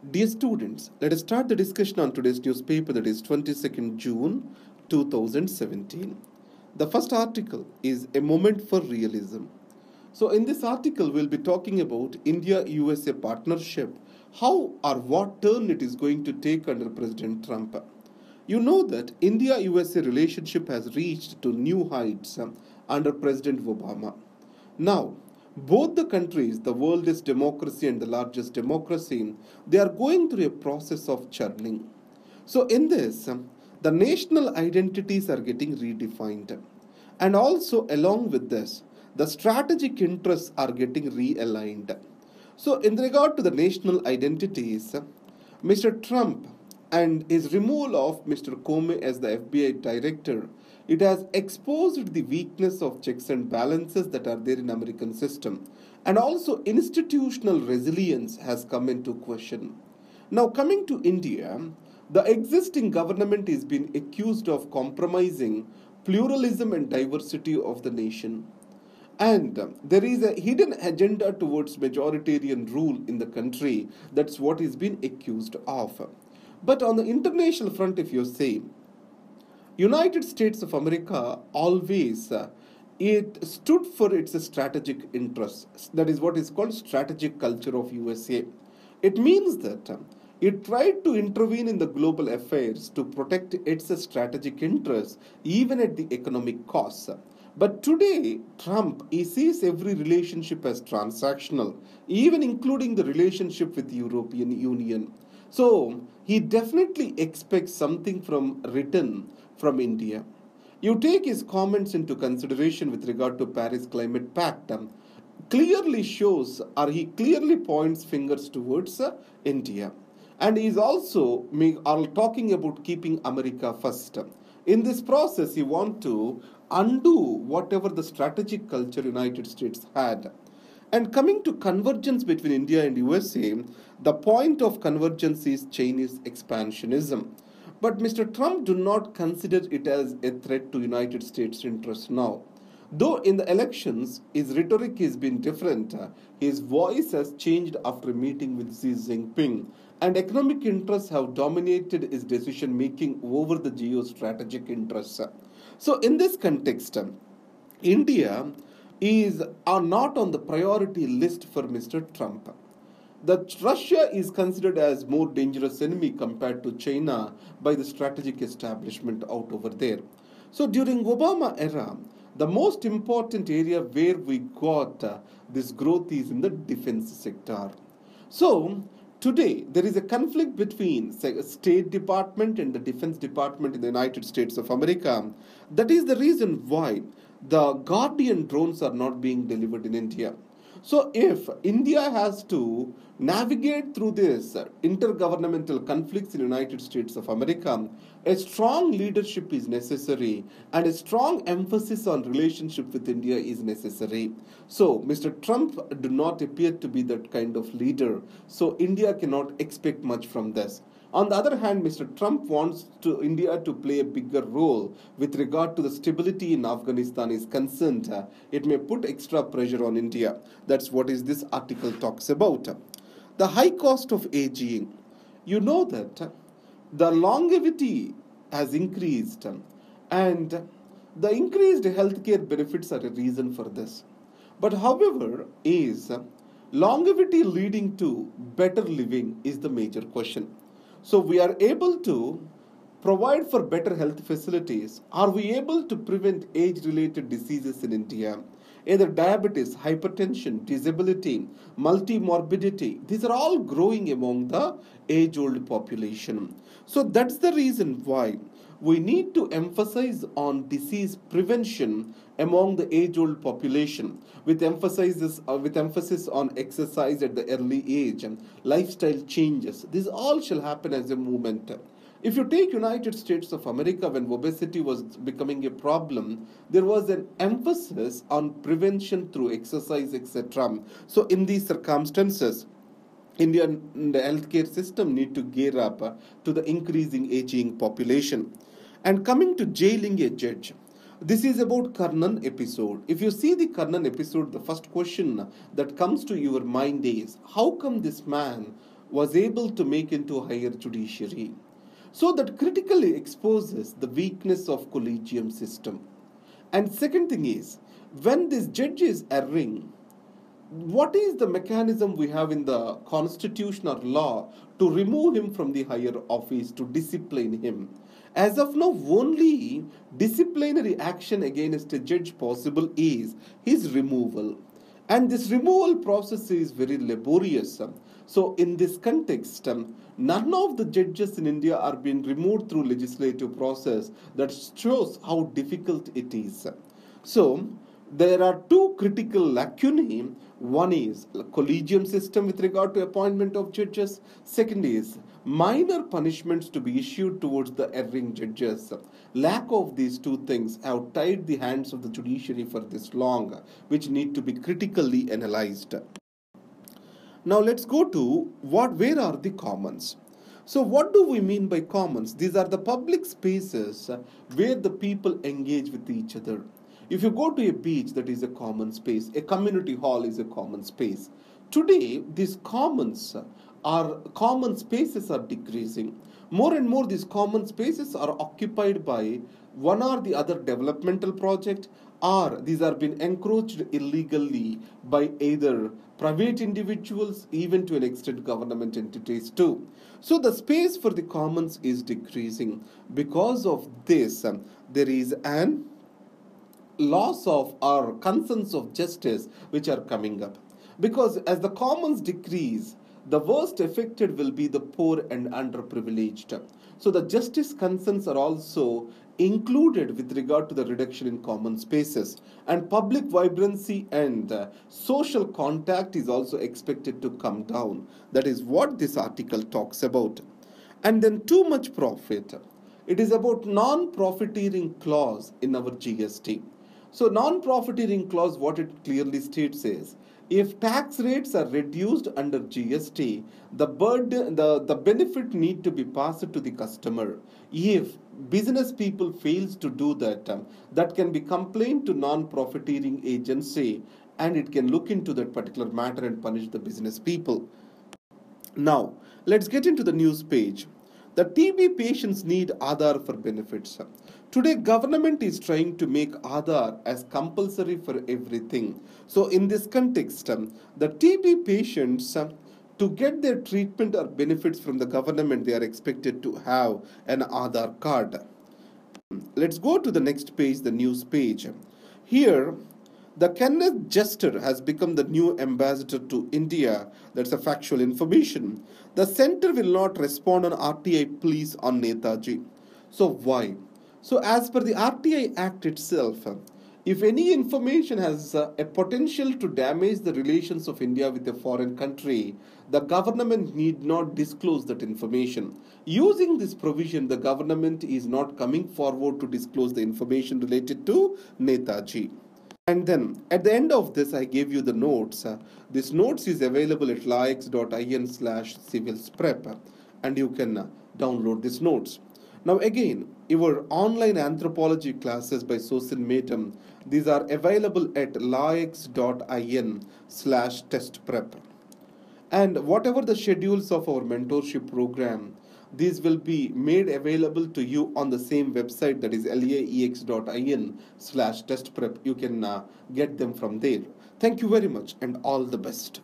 Dear students, let us start the discussion on today's newspaper, that is 22nd June 2017. The first article is A Moment for Realism. So, in this article, we'll be talking about India USA partnership, how or what turn it is going to take under President Trump. You know that India USA relationship has reached to new heights under President Obama. Now, both the countries, the world's democracy and the largest democracy, they are going through a process of churning. So, in this, the national identities are getting redefined. And also, along with this, the strategic interests are getting realigned. So, in regard to the national identities, Mr. Trump and his removal of Mr. Comey as the FBI director, it has exposed the weakness of checks and balances that are there in American system, and also institutional resilience has come into question. Now, coming to India, the existing government is being accused of compromising pluralism and diversity of the nation. And there is a hidden agenda towards majoritarian rule in the country. That's what is being accused of. But on the international front, if you say, United States of America always it stood for its strategic interests. That is what is called strategic culture of USA. It means that it tried to intervene in the global affairs to protect its strategic interests, even at the economic costs. But today, Trump he sees every relationship as transactional, even including the relationship with the European Union. So he definitely expects something from written from India. You take his comments into consideration with regard to Paris Climate Pact. Clearly shows or he clearly points fingers towards India. And he is also talking about keeping America first. In this process, he wants to undo whatever the strategic culture United States had. And coming to convergence between India and USA, the point of convergence is Chinese expansionism. But Mr. Trump do not consider it as a threat to United States interests now. Though in the elections, his rhetoric has been different, his voice has changed after meeting with Xi Jinping, and economic interests have dominated his decision making over the geostrategic interests. So, in this context, India is are not on the priority list for Mr. Trump. That Russia is considered as more dangerous enemy compared to China by the strategic establishment out over there. So during Obama era, the most important area where we got this growth is in the defense sector. So today there is a conflict between State Department and the Defense Department in the United States of America. That is the reason why the Guardian drones are not being delivered in India. So, if India has to navigate through this intergovernmental conflicts in the United States of America, a strong leadership is necessary and a strong emphasis on relationship with India is necessary. So, Mr. Trump do not appear to be that kind of leader. So, India cannot expect much from this. On the other hand, Mr. Trump wants India to play a bigger role with regard to the stability in Afghanistan is concerned. It may put extra pressure on India. That's what is this article talks about. The high cost of aging. You know that the longevity has increased and the increased healthcare benefits are a reason for this. But however, is longevity leading to better living is the major question. So we are able to provide for better health facilities. Are we able to prevent age-related diseases in India? Either diabetes, hypertension, disability, multimorbidity. These are all growing among the age-old population. So that's the reason why we need to emphasize on disease prevention among the age-old population with emphasis on exercise at the early age and lifestyle changes. This all shall happen as a movement. If you take United States of America, when obesity was becoming a problem, there was an emphasis on prevention through exercise, etc. So in these circumstances, Indian the healthcare system need to gear up to the increasing aging population. And coming to jailing a judge, this is about Karnan episode. If you see the Karnan episode, the first question that comes to your mind is, how come this man was able to make into higher judiciary. So that critically exposes the weakness of collegium system. And second thing is, when this judge is erring, what is the mechanism we have in the constitution or law to remove him from the higher office, to discipline him? As of now, only disciplinary action against a judge possible is his removal. And this removal process is very laborious. So, in this context, none of the judges in India are being removed through legislative process. That shows how difficult it is. So, there are two critical lacunae. One is collegium system with regard to appointment of judges. Second is minor punishments to be issued towards the erring judges. Lack of these two things have tied the hands of the judiciary for this long, which need to be critically analyzed. Now let's go to where are the commons? So what do we mean by commons? These are the public spaces where the people engage with each other. If you go to a beach, that is a common space. A community hall is a common space. Today, these common spaces are decreasing. More and more, these common spaces are occupied by one or the other developmental project, or these are being encroached illegally by either private individuals, even to an extent government entities too. So the space for the commons is decreasing. Because of this, there is an loss of or concerns of justice which are coming up, because as the commons decrease, the worst affected will be the poor and underprivileged. So the justice concerns are also included with regard to the reduction in common spaces, and public vibrancy and social contact is also expected to come down. That is what this article talks about. And then too much profit. It is about non-profiteering clause in our GST. So non-profiteering clause, what it clearly states is, if tax rates are reduced under GST, the benefit need to be passed to the customer. If business people fails to do that, that can be complained to non-profiteering agency, and it can look into that particular matter and punish the business people. Now, let's get into the news page. The TB patients need Aadhaar for benefits. Today, government is trying to make Aadhaar as compulsory for everything. So, in this context, the TB patients, to get their treatment or benefits from the government, they are expected to have an Aadhaar card. Let's go to the next page, the news page. Here, the Kenneth Jester has become the new ambassador to India. That's a factual information. The center will not respond on RTI pleas on Netaji. So why? So as per the RTI Act itself, if any information has a potential to damage the relations of India with a foreign country, the government need not disclose that information. Using this provision, the government is not coming forward to disclose the information related to Netaji. And then at the end of this, I gave you the notes. This notes is available at laix.in/civils-prep, and you can download these notes. Now again, your online anthropology classes by Social Madam, these are available at laix.in/testprep. And whatever the schedules of our mentorship program, these will be made available to you on the same website, that is laex.in/testprep. You can get them from there. Thank you very much and all the best.